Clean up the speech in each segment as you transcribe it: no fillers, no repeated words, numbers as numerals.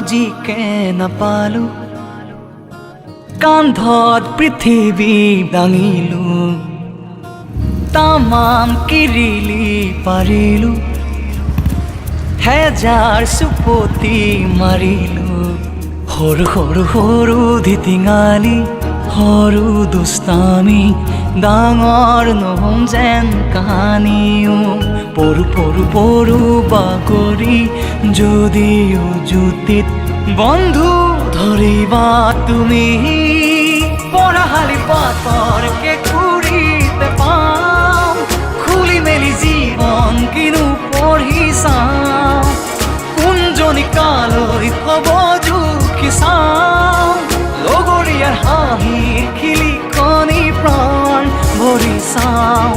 আজিকে নাপালো কান্ধত পৃথিৱী দাঙিলো তামাম কিৰিলি পাৰিলো হেজাৰ চুপতি মাৰিলো সৰু সৰু সৰু ধিটিঙালি সৰু দুষ্টামি ডাঙৰ নহম যেন কাহানিও পৰু পৰু পৰু বাগৰি যদিও জুতিত বন্ধু ধৰিবা তুমি পঢ়াশালি পাতৰকে ঘূৰিতে পাম খুলি মেলি জীৱন কিনো পঢ়ি চাম কোনজনী কালৈ হ'ব জুখি চাম লগৰীয়াৰ হাঁহিৰ খিলিকনি প্ৰাণ ভৰি চাম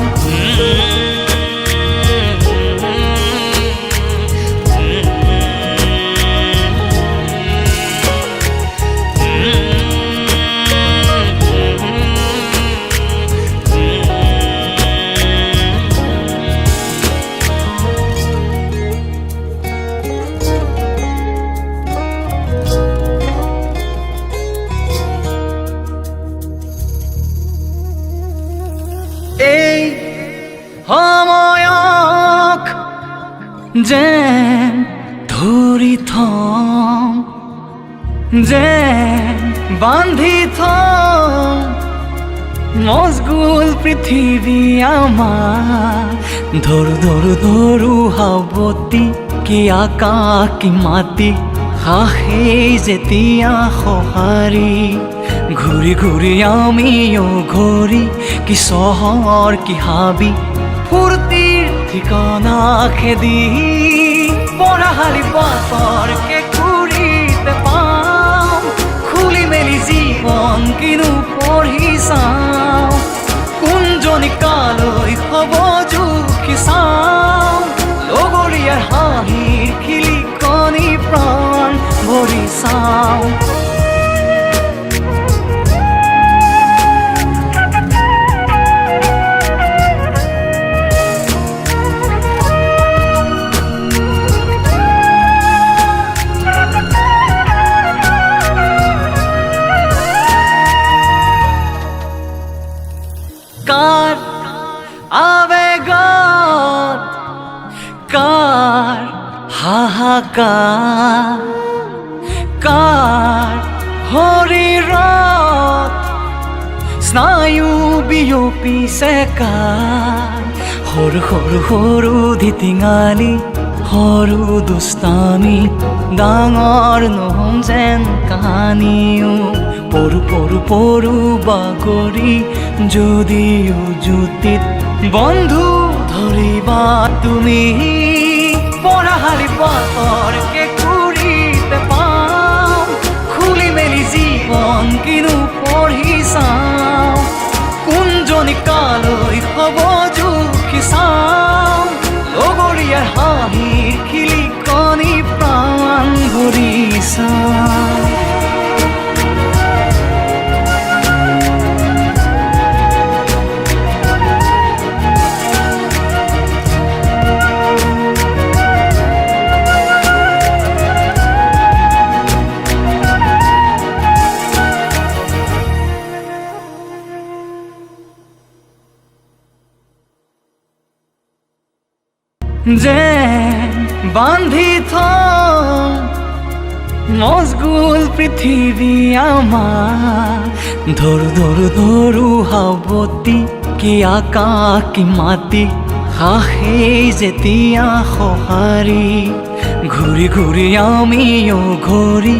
এই সময়ক যেন ধৰি থম যেন বান্ধি থম মজগুল পৃথিৱী আমাৰ ধৰো ধৰো ধৰো সাৱতি কি আকাশ কি মাটি হাঁহেই যেতিয়া সঁহাৰি ঘূৰি ঘূৰি আমিও ঘূৰি কি চহৰ কি হাবি ফূৰ্তিৰ ঠিকনা খেদি পঢ়াশালি পাতৰকে ঘূৰিতে পাম খুলি মেলি জীৱন কিনো পঢ়ি চাম কোনজনী কালৈ হ'ব জুখি চাম লগৰীয়াৰ হাঁহিৰ খিলিকনি প্ৰাণ ভৰি চাম কাৰ আবেগত কাৰ হাহাকাৰ কাৰ শৰীৰত স্নায়ু বিয়পিছে কাৰ সৰু সৰু সৰু ধিটিঙালি সৰু দুষ্টামি ডাঙৰ নহম যেন কাহানিও পৰু পৰু পৰু বাগৰি যদিও জুতিত বন্ধু ধৰিবা তুমি পঢ়াশালি পাতৰকে ঘূৰিতে পাম খুলি মেলি জীৱন কিনো পঢ়ি চাম কোনজনী কালৈ হ'ব জুখি চাম লগৰীয়াৰ হাঁহিৰ খিলিকনি প্ৰাণ ভৰি চাম যেন বান্ধি থম মজগুল পৃথিৱী আমাৰ ধৰো ধৰো ধৰো সাৱতি কি আকাশ কি মাটি হাঁহেই যেতিয়া সঁহাৰি ঘূৰি ঘূৰি আমিও ঘূৰি